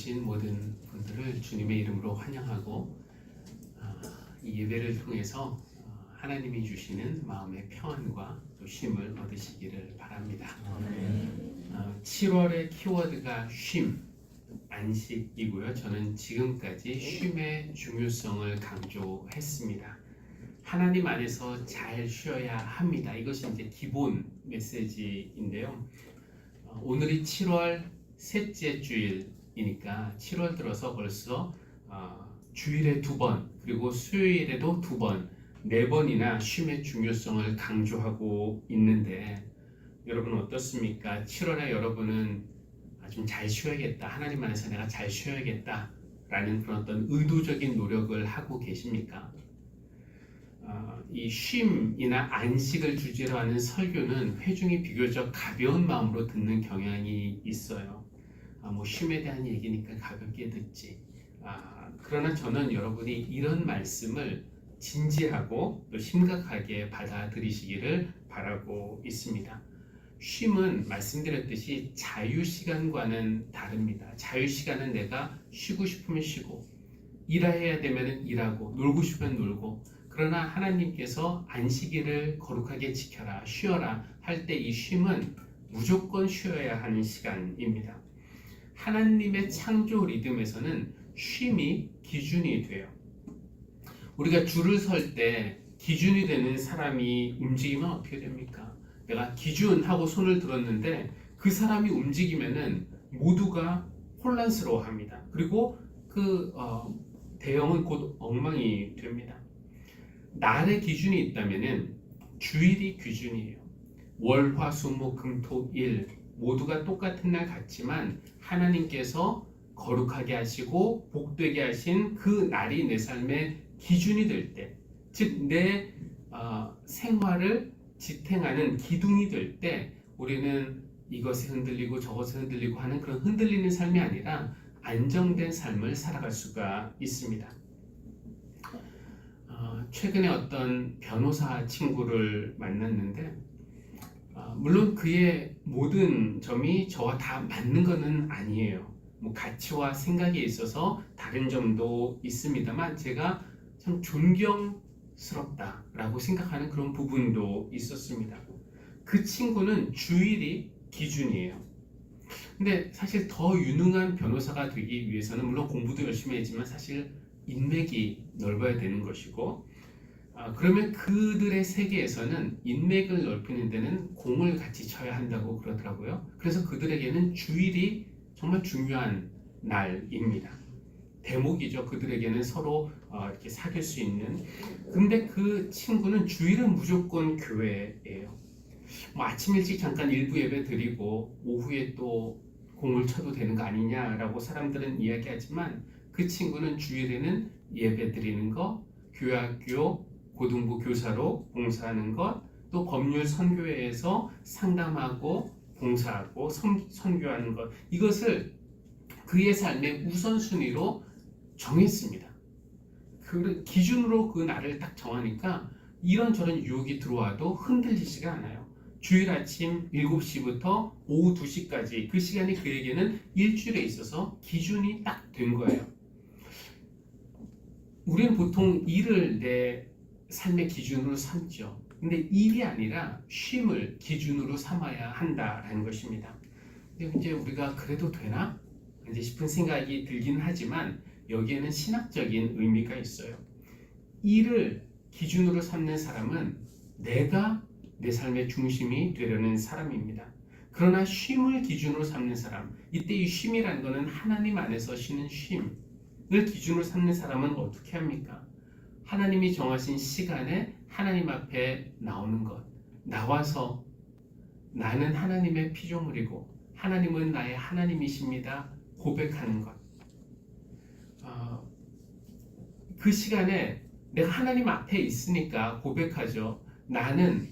오신 모든 분들을 주님의 이름으로 환영하고 이 예배를 통해서 하나님이 주시는 마음의 평안과 또 쉼을 얻으시기를 바랍니다. 7월의 키워드가 쉼, 안식이고요. 저는 지금까지 쉼의 중요성을 강조했습니다. 하나님 안에서 잘 쉬어야 합니다. 이것이 이제 기본 메시지인데요. 오늘이 7월 셋째 주일이니까 7월 들어서 벌써 주일에 2번 그리고 수요일에도 2번, 4번이나 쉼의 중요성을 강조하고 있는데 여러분 어떻습니까? 7월에 여러분은 좀 잘 쉬어야겠다, 하나님 안에서 내가 잘 쉬어야겠다 라는 그런 어떤 의도적인 노력을 하고 계십니까? 이 쉼이나 안식을 주제로 하는 설교는 회중이 비교적 가벼운 마음으로 듣는 경향이 있어요. 뭐 쉼에 대한 얘기니까 가볍게 듣지. 그러나 저는 여러분이 이런 말씀을 진지하고 또 심각하게 받아들이시기를 바라고 있습니다. 쉼은 말씀드렸듯이 자유시간과는 다릅니다. 자유시간은 내가 쉬고 싶으면 쉬고 일해야 되면 일하고 놀고 싶으면 놀고, 그러나 하나님께서 안식일을 거룩하게 지켜라, 쉬어라 할 때 이 쉼은 무조건 쉬어야 하는 시간입니다. 하나님의 창조 리듬에서는 쉼이 기준이 돼요. 우리가 줄을 설 때 기준이 되는 사람이 움직이면 어떻게 됩니까? 내가 기준하고 손을 들었는데 그 사람이 움직이면은 모두가 혼란스러워합니다. 그리고 그 대형은 곧 엉망이 됩니다. 날의 기준이 있다면은 주일이 기준이에요. 월, 화, 수, 목, 금, 토, 일 모두가 똑같은 날 같지만 하나님께서 거룩하게 하시고 복되게 하신 그 날이 내 삶의 기준이 될 때, 즉 내 생활을 지탱하는 기둥이 될 때 우리는 이것에 흔들리고 저것에 흔들리고 하는 그런 흔들리는 삶이 아니라 안정된 삶을 살아갈 수가 있습니다. 최근에 어떤 변호사 친구를 만났는데 물론 그의 모든 점이 저와 다 맞는 것은 아니에요. 뭐 가치와 생각에 있어서 다른 점도 있습니다만 제가 참 존경스럽다라고 생각하는 그런 부분도 있었습니다. 그 친구는 주일이 기준이에요. 근데 사실 더 유능한 변호사가 되기 위해서는 물론 공부도 열심히 했지만 사실 인맥이 넓어야 되는 것이고, 그러면 그들의 세계에서는 인맥을 넓히는 데는 공을 같이 쳐야 한다고 그러더라고요. 그래서 그들에게는 주일이 정말 중요한 날입니다. 대목이죠. 그들에게는 서로 이렇게 사귈 수 있는. 근데 그 친구는 주일은 무조건 교회예요. 뭐 아침 일찍 잠깐 일부 예배 드리고 오후에 또 공을 쳐도 되는 거 아니냐라고 사람들은 이야기하지만 그 친구는 주일에는 예배 드리는 거, 교회학교 고등부 교사로 봉사하는 것, 또 법률 선교회에서 상담하고 봉사하고 선교하는 것, 이것을 그의 삶의 우선순위로 정했습니다. 그 기준으로 그 날을 딱 정하니까 이런저런 유혹이 들어와도 흔들리지가 않아요. 주일 아침 7시부터 오후 2시까지 그 시간이 그에게는 일주일에 있어서 기준이 딱 된 거예요. 우리는 보통 일을 내 삶의 기준으로 삼죠. 근데 일이 아니라 쉼을 기준으로 삼아야 한다라는 것입니다. 근데 이제 우리가 그래도 되나? 이제 싶은 생각이 들긴 하지만 여기에는 신학적인 의미가 있어요. 일을 기준으로 삼는 사람은 내가 내 삶의 중심이 되려는 사람입니다. 그러나 쉼을 기준으로 삼는 사람, 이때 이 쉼이라는 것은 하나님 안에서 쉬는 쉼을 기준으로 삼는 사람은 어떻게 합니까? 하나님이 정하신 시간에 하나님 앞에 나오는 것, 나와서 나는 하나님의 피조물이고 하나님은 나의 하나님이십니다 고백하는 것. 그 시간에 내가 하나님 앞에 있으니까 고백하죠. 나는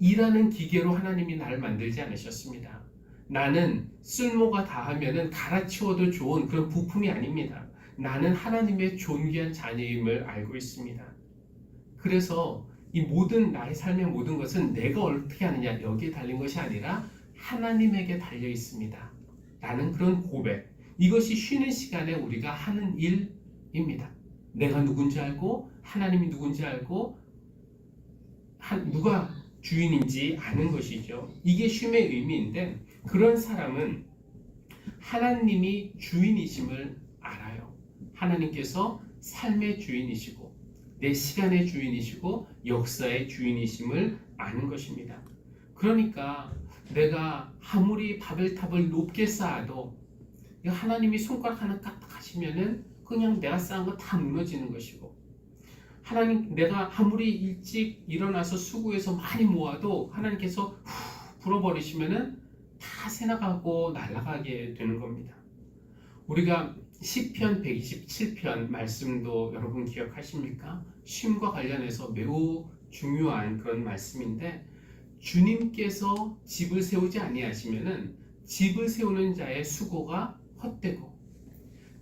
일하는 기계로 하나님이 나를 만들지 않으셨습니다. 나는 쓸모가 다하면은 갈아치워도 좋은 그런 부품이 아닙니다. 나는 하나님의 존귀한 자녀임을 알고 있습니다. 그래서 이 모든 나의 삶의 모든 것은 내가 어떻게 하느냐 여기에 달린 것이 아니라 하나님에게 달려 있습니다 라는 그런 고백, 이것이 쉬는 시간에 우리가 하는 일입니다. 내가 누군지 알고 하나님이 누군지 알고 누가 주인인지 아는 것이죠. 이게 쉼의 의미인데 그런 사람은 하나님이 주인이심을 알아요. 하나님께서 삶의 주인이시고 내 시간의 주인이시고 역사의 주인이심을 아는 것입니다. 그러니까 내가 아무리 바벨탑을 높게 쌓아도 하나님이 손가락 하나 까딱하시면은 그냥 내가 쌓은 거 다 무너지는 것이고, 하나님 내가 아무리 일찍 일어나서 수고해서 많이 모아도 하나님께서 불어버리시면은 다 새나가고 날아가게 되는 겁니다. 우리가 시편 127편 말씀도 여러분 기억하십니까? 쉼과 관련해서 매우 중요한 그런 말씀인데, 주님께서 집을 세우지 아니하시면은 집을 세우는 자의 수고가 헛되고,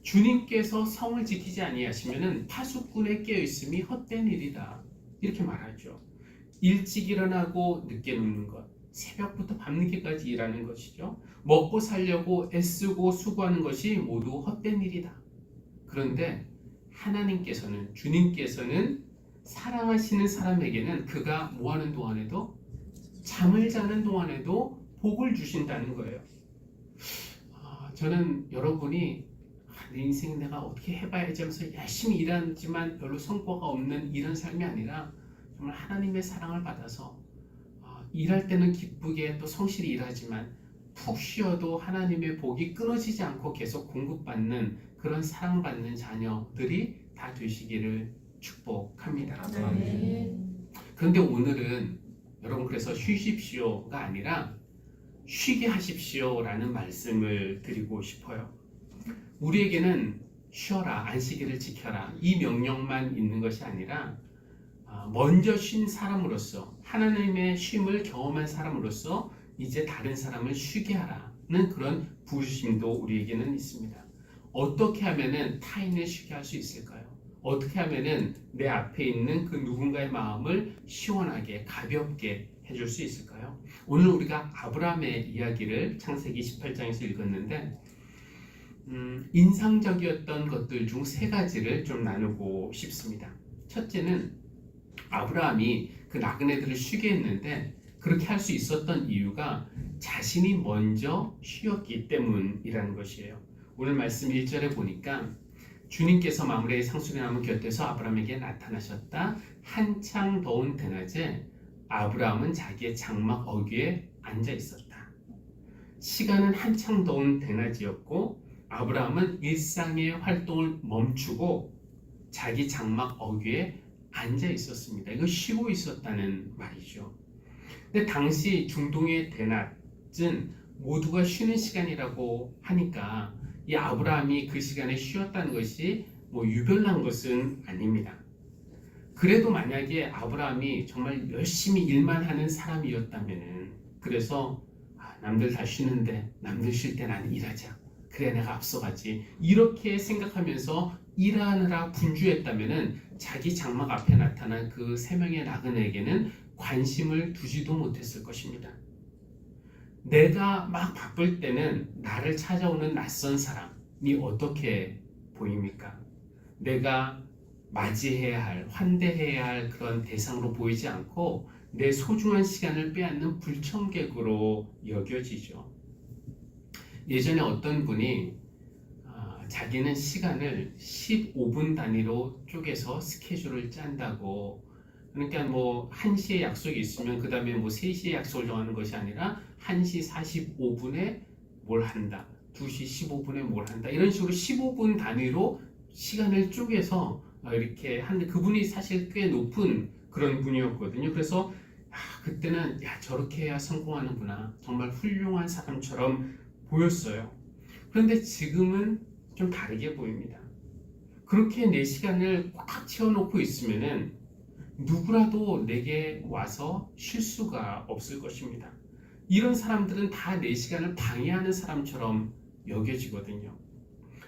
주님께서 성을 지키지 아니하시면은 파수꾼에 깨어 있음이 헛된 일이다, 이렇게 말하죠. 일찍 일어나고 늦게 눕는 것, 새벽부터 밤늦게까지 일하는 것이죠. 먹고 살려고 애쓰고 수고하는 것이 모두 헛된 일이다. 그런데 하나님께서는, 주님께서는 사랑하시는 사람에게는 그가 뭐하는 동안에도, 잠을 자는 동안에도 복을 주신다는 거예요. 저는 여러분이 내 인생 내가 어떻게 해봐야지 하면서 열심히 일하지만 별로 성과가 없는 이런 삶이 아니라, 정말 하나님의 사랑을 받아서 일할 때는 기쁘게 또 성실히 일하지만 푹 쉬어도 하나님의 복이 끊어지지 않고 계속 공급받는 그런 사랑받는 자녀들이 다 되시기를 축복합니다. 그런데 오늘은 여러분, 그래서 쉬십시오가 아니라 쉬게 하십시오라는 말씀을 드리고 싶어요. 우리에게는 쉬어라, 안식일을 지켜라, 이 명령만 있는 것이 아니라 먼저 쉰 사람으로서, 하나님의 쉼을 경험한 사람으로서 이제 다른 사람을 쉬게 하라는 그런 부르심도 우리에게는 있습니다. 어떻게 하면은 타인을 쉬게 할 수 있을까요? 어떻게 하면은 내 앞에 있는 그 누군가의 마음을 시원하게 가볍게 해줄 수 있을까요? 오늘 우리가 아브라함의 이야기를 창세기 18장에서 읽었는데 인상적이었던 것들 중 세 가지를 좀 나누고 싶습니다. 첫째는 아브라함이 그 나그네들을 쉬게 했는데 그렇게 할 수 있었던 이유가 자신이 먼저 쉬었기 때문이라는 것이에요. 오늘 말씀 1절에 보니까 주님께서 마므레의 상수리나무 곁에서 아브라함에게 나타나셨다. 한창 더운 대낮에 아브라함은 자기의 장막 어귀에 앉아 있었다. 시간은 한창 더운 대낮이었고 아브라함은 일상의 활동을 멈추고 자기 장막 어귀에 앉아 있었습니다. 이거 쉬고 있었다는 말이죠. 근데 당시 중동의 대낮은 모두가 쉬는 시간이라고 하니까 이 아브라함이 그 시간에 쉬었다는 것이 유별난 것은 아닙니다. 그래도 만약에 아브라함이 정말 열심히 일만 하는 사람이었다면은, 그래서 남들 다 쉬는데 남들 쉴 때 나는 일하자, 그래 내가 앞서가지, 이렇게 생각하면서 일하느라 분주했다면은 자기 장막 앞에 나타난 그 세 명의 나그네에게는 관심을 두지도 못했을 것입니다. 내가 막 바쁠 때는 나를 찾아오는 낯선 사람이 어떻게 보입니까? 내가 맞이해야 할, 환대해야 할 그런 대상으로 보이지 않고 내 소중한 시간을 빼앗는 불청객으로 여겨지죠. 예전에 어떤 분이 자기는 시간을 15분 단위로 쪼개서 스케줄을 짠다고, 그러니까 1시에 약속이 있으면 그 다음에 3시에 약속을 정하는 것이 아니라 1시 45분에 뭘 한다, 2시 15분에 뭘 한다, 이런 식으로 15분 단위로 시간을 쪼개서 이렇게 하는데, 그분이 사실 꽤 높은 그런 분이었거든요. 그래서 그때는 저렇게 해야 성공하는구나, 정말 훌륭한 사람처럼 보였어요. 그런데 지금은 좀 다르게 보입니다. 그렇게 내 시간을 꽉 채워놓고 있으면은 누구라도 내게 와서 쉴 수가 없을 것입니다. 이런 사람들은 다 내 시간을 방해하는 사람처럼 여겨지거든요.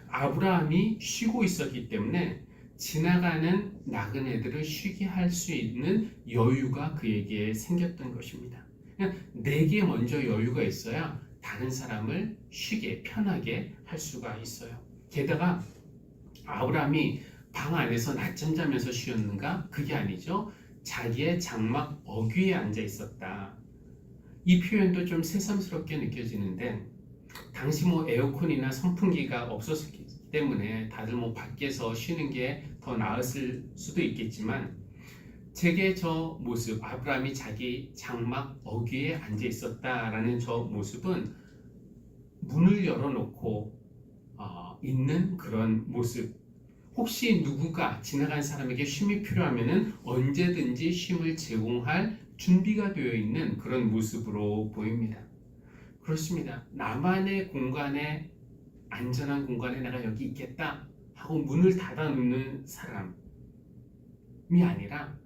아브라함이 쉬고 있었기 때문에 지나가는 나그네들을 쉬게 할 수 있는 여유가 그에게 생겼던 것입니다. 그냥 내게 먼저 여유가 있어야 다른 사람을 쉬게 편하게 할 수가 있어요. 게다가 아브라함이 방 안에서 낮잠 자면서 쉬었는가? 그게 아니죠. 자기의 장막 어귀에 앉아 있었다. 이 표현도 좀 새삼스럽게 느껴지는데, 당시 뭐 에어컨이나 선풍기가 없었기 때문에 다들 뭐 밖에서 쉬는 게 더 나았을 수도 있겠지만, 제게 저 모습, 아브라함이 자기 장막 어귀에 앉아 있었다라는 저 모습은 문을 열어놓고 있는 그런 모습. 혹시 누군가 지나간 사람에게 쉼이 필요하면은 언제든지 쉼을 제공할 준비가 되어 있는 그런 모습으로 보입니다. 그렇습니다. 나만의 공간에, 안전한 공간에 내가 여기 있겠다 하고 문을 닫아 놓는 사람이 아니라,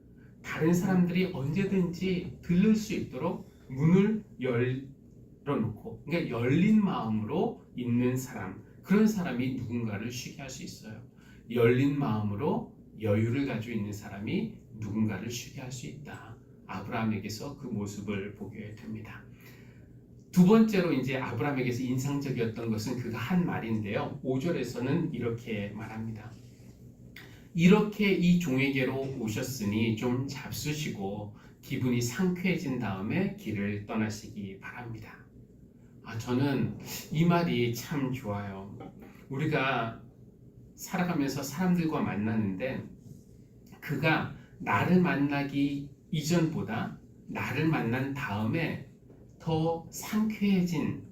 다른 사람들이 언제든지 들를 수 있도록 문을 열어놓고, 그러니까 열린 마음으로 있는 사람, 그런 사람이 누군가를 쉬게 할 수 있어요. 열린 마음으로 여유를 가지고 있는 사람이 누군가를 쉬게 할 수 있다. 아브라함에게서 그 모습을 보게 됩니다. 두 번째로 이제 아브라함에게서 인상적이었던 것은 그가 한 말인데요. 5절에서는 이렇게 말합니다. 이렇게 이 종에게로 오셨으니 좀 잡수시고 기분이 상쾌해진 다음에 길을 떠나시기 바랍니다. 저는 이 말이 참 좋아요. 우리가 살아가면서 사람들과 만나는데, 그가 나를 만나기 이전보다 나를 만난 다음에 더 상쾌해진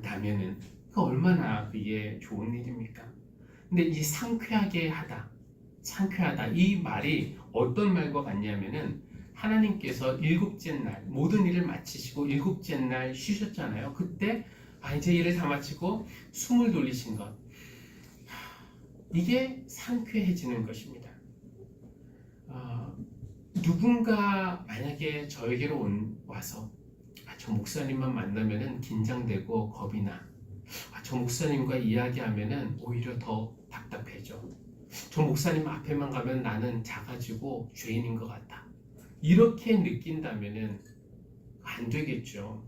나면은 그 얼마나 그게 좋은 일입니까? 근데 이 상쾌하다 이 말이 어떤 말과 같냐면은, 하나님께서 일곱째 날 모든 일을 마치시고 일곱째 날 쉬셨잖아요. 그때 이제 일을 다 마치고 숨을 돌리신 것, 이게 상쾌해지는 것입니다. 누군가 만약에 저에게로 와서 저 목사님만 만나면은 긴장되고 겁이 나, 저 목사님과 이야기하면은 오히려 더 답답해져, 저 목사님 앞에만 가면 나는 작아지고 죄인인 것 같아, 이렇게 느낀다면은 안 되겠죠.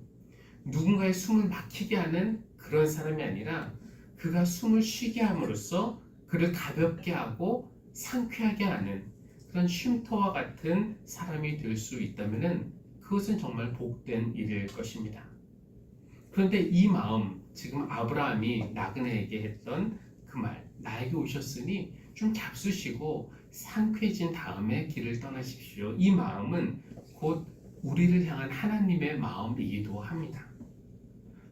누군가의 숨을 막히게 하는 그런 사람이 아니라, 그가 숨을 쉬게 함으로써 그를 가볍게 하고 상쾌하게 하는 그런 쉼터와 같은 사람이 될 수 있다면은 그것은 정말 복된 일일 것입니다. 그런데 이 마음, 지금 아브라함이 나그네에게 했던 그 말, 나에게 오셨으니 좀 잡수시고 상쾌해진 다음에 길을 떠나십시오. 이 마음은 곧 우리를 향한 하나님의 마음이기도 합니다.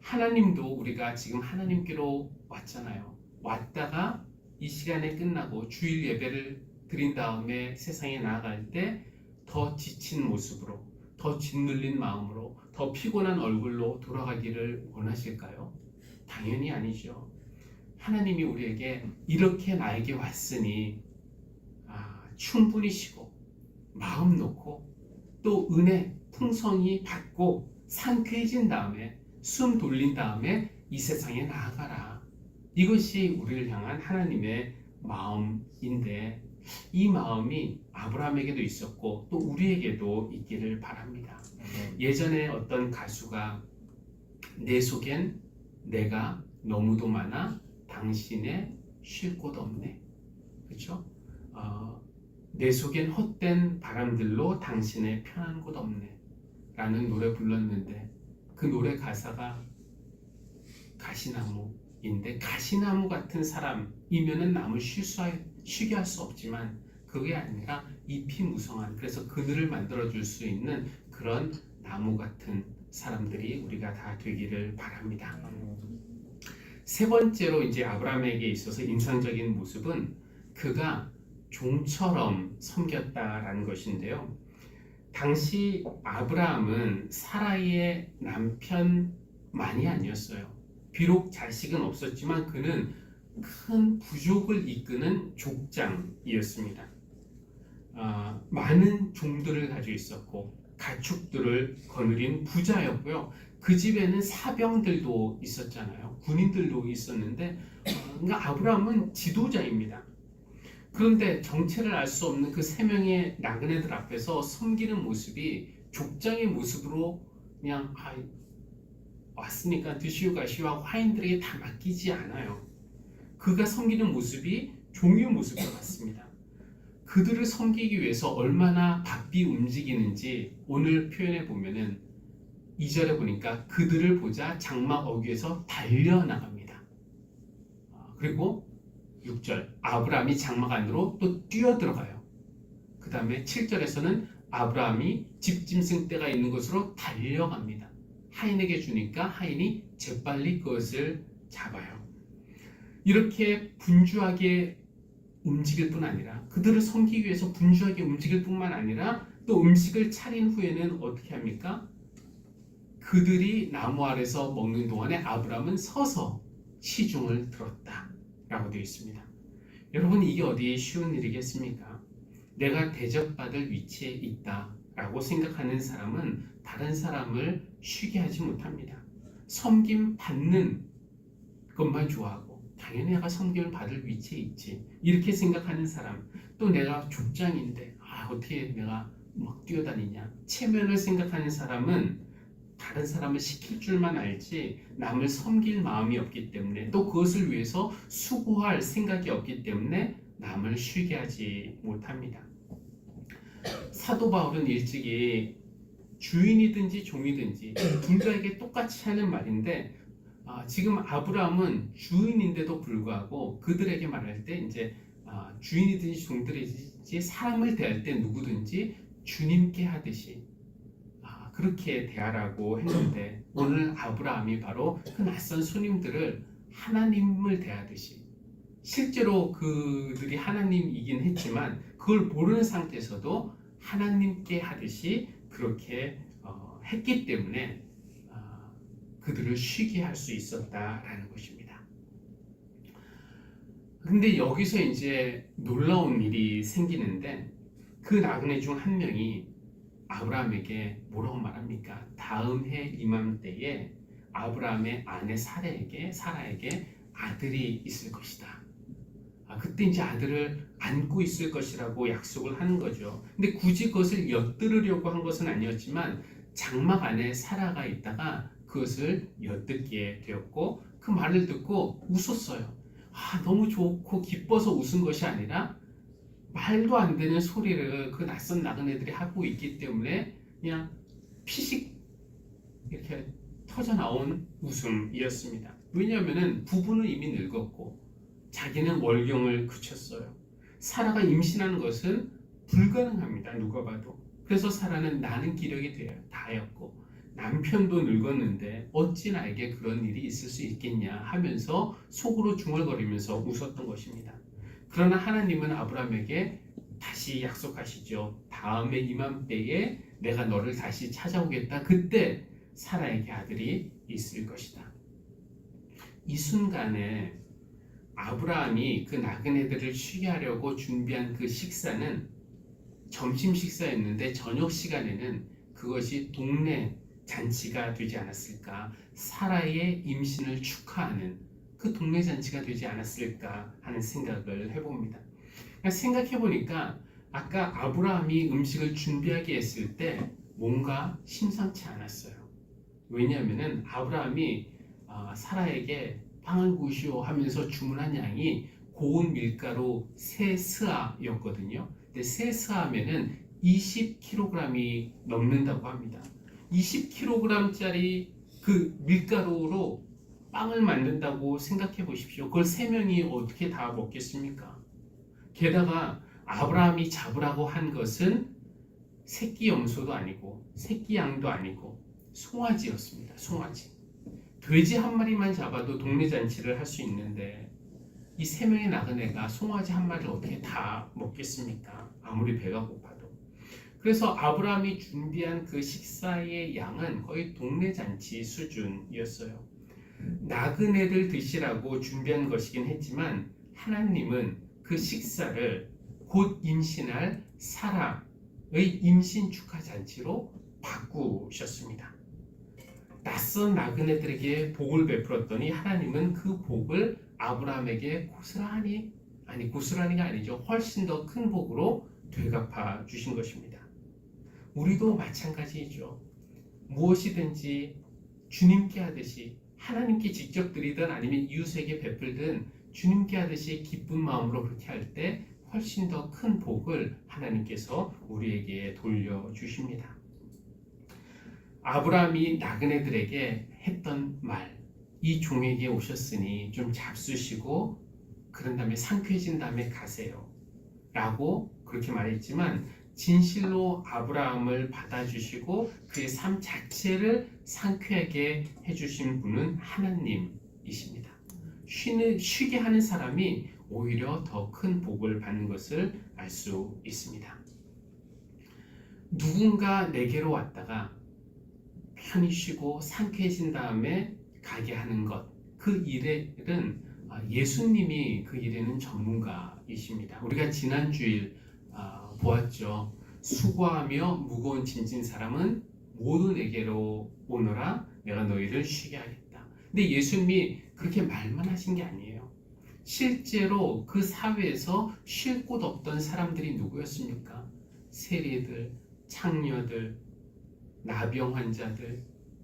하나님도 우리가 지금 하나님께로 왔잖아요. 왔다가 이 시간에 끝나고 주일 예배를 드린 다음에 세상에 나아갈 때 더 지친 모습으로, 더 짓눌린 마음으로, 더 피곤한 얼굴로 돌아가기를 원하실까요? 당연히 아니죠. 하나님이 우리에게 이렇게 나에게 왔으니 충분히 쉬고 마음 놓고 또 은혜 풍성히 받고 상쾌해진 다음에 숨 돌린 다음에 이 세상에 나아가라. 이것이 우리를 향한 하나님의 마음인데, 이 마음이 아브라함에게도 있었고 또 우리에게도 있기를 바랍니다. 예전에 어떤 가수가 내 속엔 내가 너무도 많아 당신의 쉴 곳 없네, 그렇죠? 내 속엔 헛된 바람들로 당신의 편한 곳 없네 라는 노래 불렀는데, 그 노래 가사가 가시나무인데, 가시나무 같은 사람이면은 남을 쉬게 할 수 없지만 그게 아니라 잎이 무성한, 그래서 그늘을 만들어 줄 수 있는 그런 나무 같은 사람들이 우리가 다 되기를 바랍니다. 세 번째로 이제 아브라함에게 있어서 인상적인 모습은 그가 종처럼 섬겼다라는 것인데요. 당시 아브라함은 사라이의 남편만이 아니었어요. 비록 자식은 없었지만 그는 큰 부족을 이끄는 족장이었습니다. 많은 종들을 가지고 있었고 가축들을 거느린 부자였고요. 그 집에는 사병들도 있었잖아요. 군인들도 있었는데, 그러니까 아브라함은 지도자입니다. 그런데 정체를 알 수 없는 그 세 명의 나그네들 앞에서 섬기는 모습이 족장의 모습으로 그냥 왔으니까 드시오 가시오 화인들에게 다 맡기지 않아요. 그가 섬기는 모습이 종의 모습과 같습니다. 그들을 섬기기 위해서 얼마나 바삐 움직이는지 오늘 표현해 보면은 2절에 보니까 그들을 보자 장막 어귀에서 달려나갑니다. 그리고 6절 아브라함이 장막 안으로 또 뛰어들어가요. 그 다음에 7절에서는 아브라함이 집짐승 떼가 있는 곳으로 달려갑니다. 하인에게 주니까 하인이 재빨리 그것을 잡아요. 이렇게 분주하게 움직일 뿐 아니라 그들을 섬기기 위해서 분주하게 움직일 뿐만 아니라 또 음식을 차린 후에는 어떻게 합니까? 그들이 나무 아래서 먹는 동안에 아브라함은 서서 시중을 들었다 라고 되어 있습니다. 여러분, 이게 어디 쉬운 일이겠습니까? 내가 대접받을 위치에 있다 라고 생각하는 사람은 다른 사람을 쉬게 하지 못합니다. 섬김 받는 것만 좋아하고 당연히 내가 섬김을 받을 위치에 있지 이렇게 생각하는 사람, 또 내가 족장인데 어떻게 내가 막 뛰어다니냐 체면을 생각하는 사람은 다른 사람을 시킬 줄만 알지 남을 섬길 마음이 없기 때문에 또 그것을 위해서 수고할 생각이 없기 때문에 남을 쉬게 하지 못합니다. 사도 바울은 일찍이 주인이든지 종이든지 둘 다에게 똑같이 하는 말인데 지금 아브라함은 주인인데도 불구하고 그들에게 말할 때 이제 주인이든지 종들이든지 사람을 대할 때 누구든지 주님께 하듯이 그렇게 대하라고 했는데 오늘 아브라함이 바로 그 낯선 손님들을 하나님을 대하듯이 실제로 그들이 하나님이긴 했지만 그걸 모르는 상태에서도 하나님께 하듯이 그렇게 했기 때문에 그들을 쉬게 할 수 있었다라는 것입니다. 근데 여기서 이제 놀라운 일이 생기는데 그 나그네 중 한 명이 아브라함에게 뭐라고 말합니까? 다음 해 이맘때에 아브라함의 아내 사라에게 아들이 있을 것이다. 그때 이제 아들을 안고 있을 것이라고 약속을 하는 거죠. 근데 굳이 그것을 엿들으려고 한 것은 아니었지만 장막 안에 사라가 있다가 그것을 엿듣게 되었고 그 말을 듣고 웃었어요. 너무 좋고 기뻐서 웃은 것이 아니라 말도 안 되는 소리를 그 낯선 나그네들이 하고 있기 때문에 그냥 피식 이렇게 터져 나온 웃음이었습니다. 왜냐하면 부부는 이미 늙었고 자기는 월경을 그쳤어요. 사라가 임신하는 것은 불가능합니다. 누가 봐도. 그래서 사라는 나는 기력이 다였고 남편도 늙었는데 어찌 나에게 그런 일이 있을 수 있겠냐 하면서 속으로 중얼거리면서 웃었던 것입니다. 그러나 하나님은 아브라함에게 다시 약속하시죠. 다음에 이맘때에 내가 너를 다시 찾아오겠다. 그때 사라에게 아들이 있을 것이다. 이 순간에 아브라함이 그 나그네들을 쉬게 하려고 준비한 그 식사는 점심 식사였는데 저녁 시간에는 그것이 동네 잔치가 되지 않았을까, 사라의 임신을 축하하는 그 동네 잔치가 되지 않았을까 하는 생각을 해봅니다. 생각해보니까 아까 아브라함이 음식을 준비하게 했을 때 뭔가 심상치 않았어요. 왜냐하면 아브라함이 사라에게 빵을 구시오 하면서 주문한 양이 고운 밀가루 3스아였거든요. 근데 3스아면은 20kg이 넘는다고 합니다. 20kg짜리 그 밀가루로 빵을 만든다고 생각해 보십시오. 그걸 3명이 어떻게 다 먹겠습니까? 게다가 아브라함이 잡으라고 한 것은 새끼 염소도 아니고 새끼 양도 아니고 송아지였습니다. 송아지. 돼지 한 마리만 잡아도 동네 잔치를 할 수 있는데 이 3명의 나그네가 송아지 한 마리를 어떻게 다 먹겠습니까? 아무리 배가 고파도. 그래서 아브라함이 준비한 그 식사의 양은 거의 동네 잔치 수준이었어요. 나그네들 드시라고 준비한 것이긴 했지만 하나님은 그 식사를 곧 임신할 사라의 임신 축하 잔치로 바꾸셨습니다. 낯선 나그네들에게 복을 베풀었더니 하나님은 그 복을 아브라함에게 고스란히가 아니죠. 훨씬 더 큰 복으로 되갚아 주신 것입니다. 우리도 마찬가지이죠. 무엇이든지 주님께 하듯이 하나님께 직접 드리든 아니면 이웃에게 베풀든 주님께 하듯이 기쁜 마음으로 그렇게 할 때 훨씬 더 큰 복을 하나님께서 우리에게 돌려주십니다. 아브라함이 나그네들에게 했던 말, 이 종에게 오셨으니 좀 잡수시고 그런 다음에 상쾌해진 다음에 가세요 라고 그렇게 말했지만 진실로 아브라함을 받아주시고 그의 삶 자체를 상쾌하게 해주신 분은 하나님이십니다. 쉬게 하는 사람이 오히려 더 큰 복을 받는 것을 알 수 있습니다. 누군가 내게로 왔다가 편히 쉬고 상쾌해진 다음에 가게 하는 것, 그 일은 예수님이 그 일에는 전문가이십니다. 우리가 지난 주일 보았죠. 수고하며 무거운 짐진 사람은 모두 내게로 오너라 내가 너희를 쉬게 하겠다. 근데 예수님이 그렇게 말만 하신 게 아니에요. 실제로 그 사회에서 쉴 곳 없던 사람들이 누구였습니까? 세리들, 창녀들, 나병 환자들,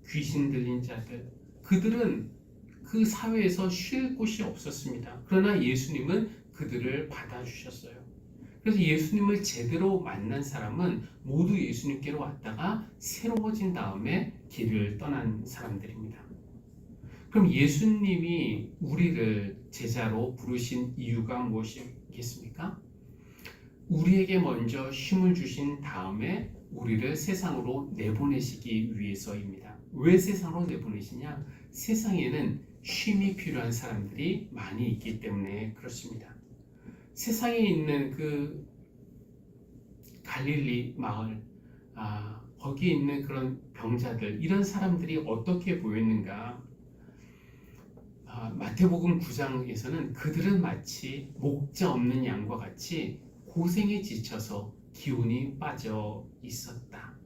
귀신 들린 자들, 그들은 그 사회에서 쉴 곳이 없었습니다. 그러나 예수님은 그들을 받아주셨어요. 그래서 예수님을 제대로 만난 사람은 모두 예수님께로 왔다가 새로워진 다음에 길을 떠난 사람들입니다. 그럼 예수님이 우리를 제자로 부르신 이유가 무엇이겠습니까? 우리에게 먼저 쉼을 주신 다음에 우리를 세상으로 내보내시기 위해서입니다. 왜 세상으로 내보내시냐? 세상에는 쉼이 필요한 사람들이 많이 있기 때문에 그렇습니다. 세상에 있는 그 갈릴리 마을, 거기에 있는 그런 병자들, 이런 사람들이 어떻게 보였는가? 마태복음 9장에서는 그들은 마치 목자 없는 양과 같이 고생에 지쳐서 기운이 빠져 있었다.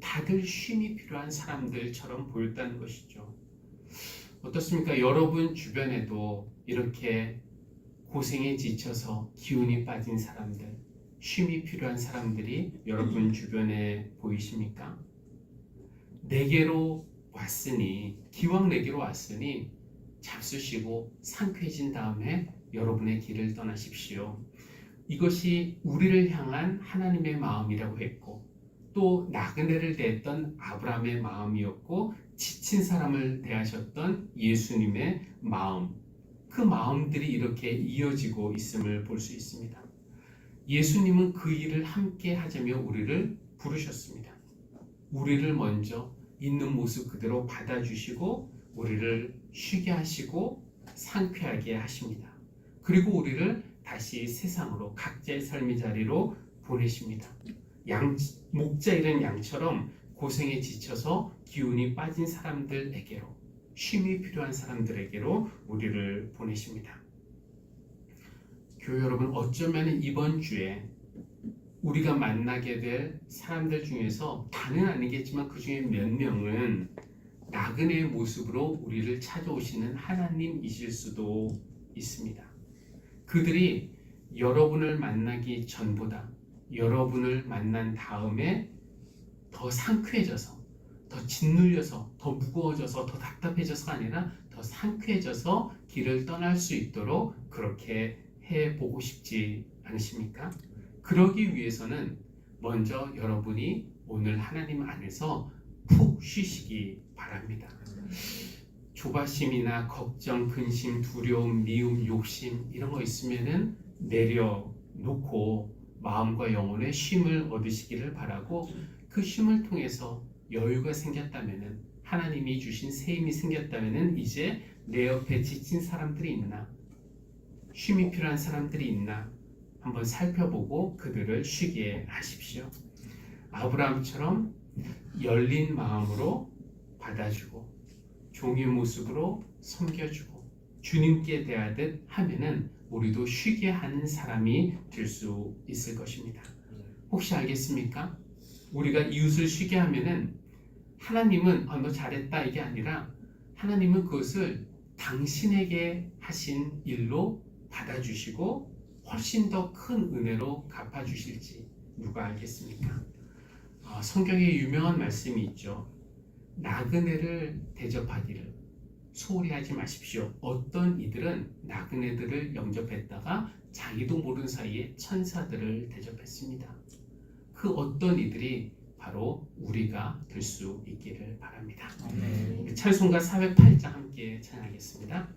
다들 쉼이 필요한 사람들처럼 보였다는 것이죠. 어떻습니까? 여러분 주변에도 이렇게 고생에 지쳐서 기운이 빠진 사람들, 쉼이 필요한 사람들이 여러분 주변에 보이십니까? 내게로 왔으니, 기왕 내게로 왔으니 잡수시고 상쾌해진 다음에 여러분의 길을 떠나십시오. 이것이 우리를 향한 하나님의 마음이라고 했고, 또 나그네를 대했던 아브라함의 마음이었고, 지친 사람을 대하셨던 예수님의 마음, 그 마음들이 이렇게 이어지고 있음을 볼 수 있습니다. 예수님은 그 일을 함께 하자며 우리를 부르셨습니다. 우리를 먼저 있는 모습 그대로 받아주시고 우리를 쉬게 하시고 상쾌하게 하십니다. 그리고 우리를 다시 세상으로 각자의 삶의 자리로 보내십니다. 목자 잃은 양처럼 고생에 지쳐서 기운이 빠진 사람들에게로, 쉼이 필요한 사람들에게로 우리를 보내십니다. 교회 여러분, 어쩌면 이번 주에 우리가 만나게 될 사람들 중에서 다는 아니겠지만 그 중에 몇 명은 나그네의 모습으로 우리를 찾아오시는 하나님이실 수도 있습니다. 그들이 여러분을 만나기 전보다 여러분을 만난 다음에 더 상쾌해져서, 더 짓눌려서, 더 무거워져서, 더 답답해져서가 아니라 더 상쾌해져서 길을 떠날 수 있도록 그렇게 해보고 싶지 않으십니까? 그러기 위해서는 먼저 여러분이 오늘 하나님 안에서 푹 쉬시기 바랍니다. 조바심이나 걱정, 근심, 두려움, 미움, 욕심 이런 거 있으면은 내려놓고 마음과 영혼의 쉼을 얻으시기를 바라고, 그 쉼을 통해서 여유가 생겼다면은, 하나님이 주신 새 힘이 생겼다면은 이제 내 옆에 지친 사람들이 있나, 쉼이 필요한 사람들이 있나 한번 살펴보고 그들을 쉬게 하십시오. 아브라함처럼 열린 마음으로 받아주고 종의 모습으로 섬겨주고 주님께 대하듯 하면은 우리도 쉬게 하는 사람이 될 수 있을 것입니다. 혹시 알겠습니까? 우리가 이웃을 쉬게 하면은 하나님은 너 잘했다 이게 아니라 하나님은 그것을 당신에게 하신 일로 받아주시고 훨씬 더 큰 은혜로 갚아주실지 누가 알겠습니까? 성경에 유명한 말씀이 있죠. 나그네를 대접하기를 소홀히 하지 마십시오. 어떤 이들은 나그네들을 영접했다가 자기도 모르는 사이에 천사들을 대접했습니다. 그 어떤 이들이 바로 우리가 될 수 있기를 바랍니다. 아멘. 찬송가 408장 함께 찬양하겠습니다.